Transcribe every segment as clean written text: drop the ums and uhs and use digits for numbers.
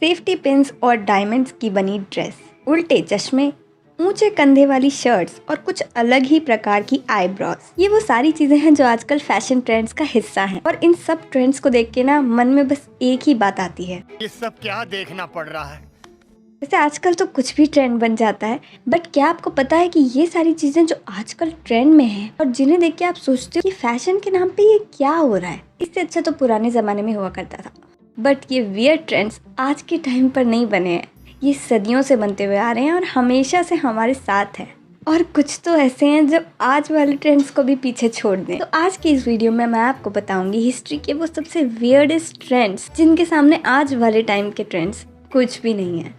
Safety pins और diamonds की बनी ड्रेस, उल्टे चश्मे, ऊंचे कंधे वाली शर्ट्स और कुछ अलग ही प्रकार की आईब्रोज, ये वो सारी चीजें हैं जो आजकल फैशन ट्रेंड्स का हिस्सा हैं। और इन सब ट्रेंड्स को देख के ना मन में बस एक ही बात आती है, ये सब क्या देखना पड़ रहा है। वैसे आजकल तो कुछ भी ट्रेंड बन जाता है, बट क्या आपको पता है कि ये सारी चीजें जो आजकल ट्रेंड में हैं और जिन्हें देख के आप सोचते हो कि फैशन के नाम पे ये क्या हो रहा है, इससे अच्छा तो पुराने जमाने में हुआ करता था। बट ये वियर्ड ट्रेंड्स आज के टाइम पर नहीं बने हैं, ये सदियों से बनते हुए आ रहे हैं और हमेशा से हमारे साथ हैं। और कुछ तो ऐसे हैं जो आज वाले ट्रेंड्स को भी पीछे छोड़ दें। तो आज की इस वीडियो में मैं आपको बताऊंगी हिस्ट्री के वो सबसे वियर्डेस्ट ट्रेंड्स जिनके सामने आज वाले टाइम के ट्रेंड्स कुछ भी नहीं है।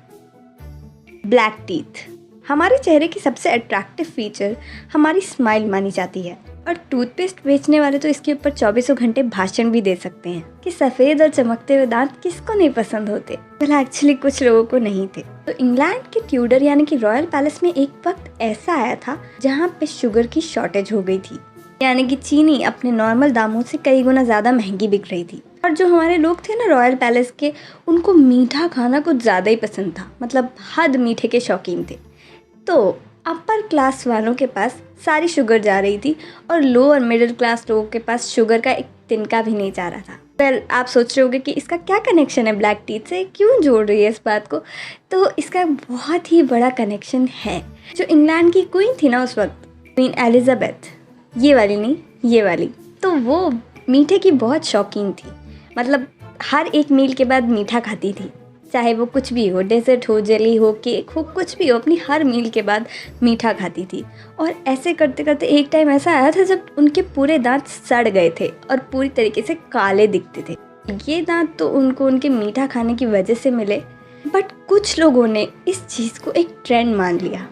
ब्लैक टीथ, हमारे चेहरे की सबसे अट्रैक्टिव फीचर हमारी स्माइल मानी जाती है और टूथपेस्ट बेचने वाले तो इसके ऊपर 24 घंटे भाषण भी दे सकते हैं कि सफ़ेद और चमकते हुए दांत किसको नहीं पसंद होते। वेल एक्चुअली कुछ लोगों को नहीं थे। तो इंग्लैंड के ट्यूडर यानी कि रॉयल पैलेस में एक वक्त ऐसा आया था जहाँ पे शुगर की शॉर्टेज हो गई थी, यानी कि चीनी अपने नॉर्मल दामों से कई गुना ज़्यादा महंगी बिक रही थी। और जो हमारे लोग थे ना रॉयल पैलेस के, उनको मीठा खाना कुछ ज़्यादा ही पसंद था, मतलब हद मीठे के शौकीन थे। तो अपर क्लास वालों के पास सारी शुगर जा रही थी और लो और मिडिल क्लास लोगों के पास शुगर का एक तिनका भी नहीं जा रहा था। वेल आप सोच रहे होगे कि इसका क्या कनेक्शन है ब्लैक टीथ से, क्यों जोड़ रही है इस बात को। तो इसका बहुत ही बड़ा कनेक्शन है। जो इंग्लैंड की क्वीन थी ना उस वक्त, क्वीन एलिजाबेथ, ये वाली नहीं ये वाली, तो वो मीठे की बहुत शौकीन थी। मतलब हर एक मील के बाद मीठा खाती थी, चाहे वो कुछ भी हो, डेजर्ट हो, जेली हो, केक हो, कुछ भी हो, अपनी हर मील के बाद मीठा खाती थी। और ऐसे करते करते एक टाइम ऐसा आया था जब उनके पूरे दांत सड़ गए थे और पूरी तरीके से काले दिखते थे। ये दांत तो उनको उनके मीठा खाने की वजह से मिले, बट कुछ लोगों ने इस चीज़ को एक ट्रेंड मान लिया।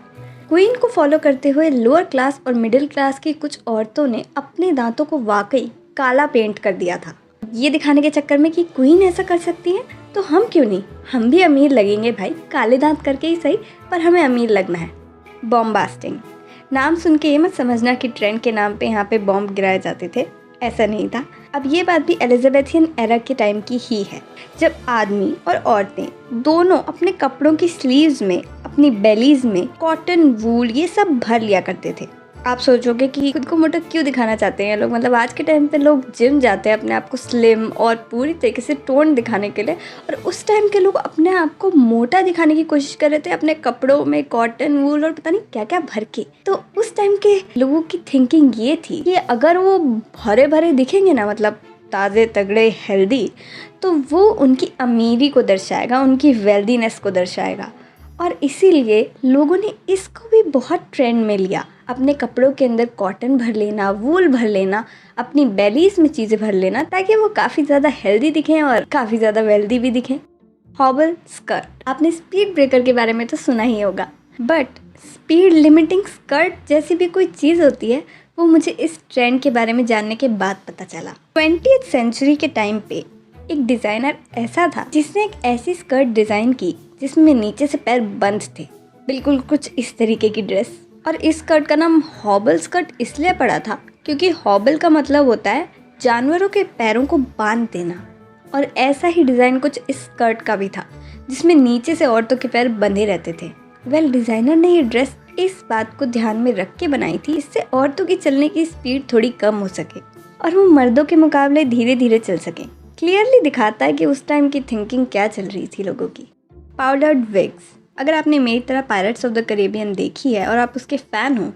क्वीन को फॉलो करते हुए लोअर क्लास और मिडिल क्लास की कुछ औरतों ने अपने दांतों को वाकई काला पेंट कर दिया था, ये दिखाने के चक्कर में कि क्वीन ऐसा कर सकती है तो हम क्यों नहीं, हम भी अमीर लगेंगे भाई, काले दांत करके ही सही, पर हमें अमीर लगना है। बॉम्बास्टिंग, नाम सुन के ये मत समझना कि ट्रेंड के नाम पे यहाँ पे बॉम्ब गिराए जाते थे, ऐसा नहीं था। अब ये बात भी एलिजाबेथियन एरा के टाइम की ही है, जब आदमी और औरतें दोनों अपने कपड़ों की स्लीव्स में, अपनी बेलीज में कॉटन, वूल ये सब भर लिया करते थे। आप सोचोगे कि खुद को मोटा क्यों दिखाना चाहते हैं लोग, मतलब आज के टाइम पे लोग जिम जाते हैं अपने आप को स्लिम और पूरी तरीके से टोन दिखाने के लिए, और उस टाइम के लोग अपने आप को मोटा दिखाने की कोशिश कर रहे थे अपने कपड़ों में कॉटन, वूल और पता नहीं क्या क्या भर के। तो उस टाइम के लोगों की थिंकिंग ये थी कि अगर वो भरे भरे दिखेंगे ना, मतलब ताज़े तगड़े हेल्दी, तो वो उनकी अमीरी को दर्शाएगा, उनकी वेल्दीनेस को दर्शाएगा। और इसीलिए लोगों ने इसको भी बहुत ट्रेंड में लिया, अपने कपड़ों के अंदर कॉटन भर लेना, वूल भर लेना, अपनी बेलीज में चीज़ें भर लेना, ताकि वो काफ़ी ज़्यादा हेल्दी दिखें और काफ़ी ज़्यादा वेल्दी भी दिखें। हॉबल स्कर्ट, आपने स्पीड ब्रेकर के बारे में तो सुना ही होगा, बट स्पीड लिमिटिंग स्कर्ट जैसी भी कोई चीज़ होती है, वो मुझे इस ट्रेंड के बारे में जानने के बाद पता चला। 20th सेंचुरी के टाइम पे एक डिज़ाइनर ऐसा था जिसने एक ऐसी स्कर्ट डिज़ाइन की जिसमें नीचे से पैर बंद थे, बिल्कुल कुछ इस तरीके की ड्रेस। और इस स्कर्ट का नाम हॉबल स्कर्ट इसलिए पड़ा था क्योंकि हॉबल का मतलब होता है जानवरों के पैरों को बांध देना, और ऐसा ही डिज़ाइन कुछ इस स्कर्ट का भी था जिसमें नीचे से औरतों के पैर बंधे रहते थे। वेल डिज़ाइनर ने ये ड्रेस इस बात को ध्यान में रख के बनाई थी, इससे औरतों की चलने की स्पीड थोड़ी कम हो सके और वो मर्दों के मुकाबले धीरे धीरे चल सकें। क्लियरली दिखाता है कि उस टाइम की थिंकिंग क्या चल रही थी लोगों की। पाउडर्ड विग्स, अगर आपने मेरी तरह पायरेट्स ऑफ द कैरिबियन देखी है और आप उसके फ़ैन हो,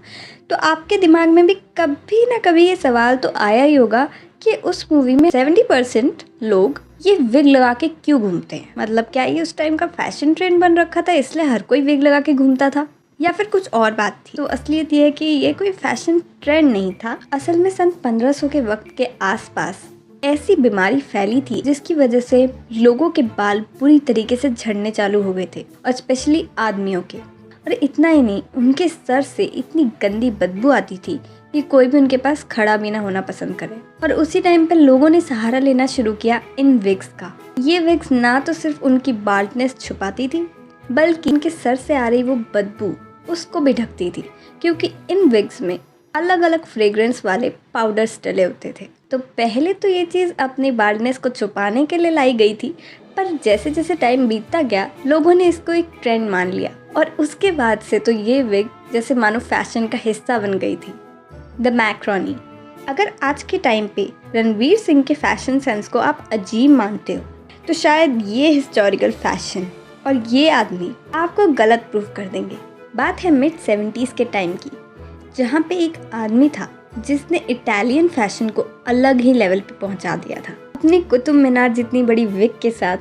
तो आपके दिमाग में भी कभी ना कभी ये सवाल तो आया ही होगा कि उस मूवी में 70% लोग ये विग लगा के क्यों घूमते हैं। मतलब क्या ये उस टाइम का फैशन ट्रेंड बन रखा था इसलिए हर कोई विग लगा के घूमता था, या फिर कुछ और बात थी। तो असलियत ये है कि ये कोई फैशन ट्रेंड नहीं था। असल में सन 1500 के वक्त के आसपास ऐसी बीमारी फैली थी जिसकी वजह से लोगों के बाल पूरी तरीके से झड़ने चालू हो गए थे, और स्पेशली आदमियों के। और इतना ही नहीं, उनके सर से इतनी गंदी बदबू आती थी कि कोई भी उनके पास खड़ा भी ना होना पसंद करे। और उसी टाइम पर लोगों ने सहारा लेना शुरू किया इन विग्स का। ये विग्स ना तो सिर्फ उनकी बाल्डनेस छुपाती थी, बल्कि उनके सर से आ रही वो बदबू उसको भी ढकती थी, क्योंकि इन विग्स में अलग अलग फ्रेग्रेंस वाले पाउडर्स डले होते थे। तो पहले तो ये चीज़ अपनी बाल्डनेस को छुपाने के लिए लाई गई थी, पर जैसे जैसे टाइम बीतता गया लोगों ने इसको एक ट्रेंड मान लिया और उसके बाद से तो ये विग जैसे मानो फैशन का हिस्सा बन गई थी। The macaroni. अगर आज के टाइम पे रणवीर सिंह के फैशन सेंस को आप अजीब मानते हो तो शायद ये हिस्टोरिकल फैशन और ये आदमी आपको गलत प्रूफ कर देंगे। बात है मिड 70s के टाइम की, जहाँ पे एक आदमी था जिसने इटालियन फैशन को अलग ही लेवल पे पहुँचा दिया था अपनी कुतुब मीनार जितनी बड़ी विग के साथ,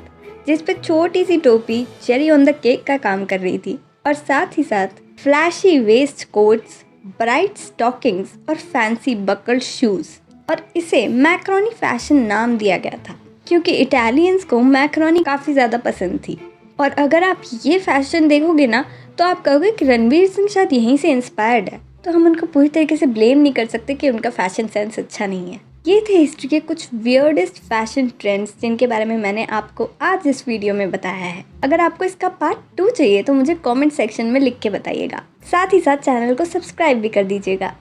जिस पे छोटी सी टोपी चेरी ऑन द केक का काम कर रही थी और साथ ही साथ flashy waistcoats, bright stockings और फैंसी बकल्ड शूज़। और इसे मैक्रोनी फैशन नाम दिया गया था क्योंकि इटालियंस को मैक्रोनी काफ़ी ज़्यादा पसंद थी। और अगर आप ये फैशन देखोगे ना तो आप कहोगे कि रणवीर सिंह शायद यहीं से इंस्पायर्ड है, तो हम उनको पूरी तरीके से ब्लेम नहीं कर सकते कि उनका फैशन सेंस अच्छा नहीं है। ये थे हिस्ट्री के कुछ वियर्डेस्ट फैशन ट्रेंड्स जिनके बारे में मैंने आपको आज इस वीडियो में बताया है। अगर आपको इसका पार्ट 2 चाहिए तो मुझे कमेंट सेक्शन में लिख के बताइएगा। साथ ही साथ चैनल को सब्सक्राइब भी कर दीजिएगा।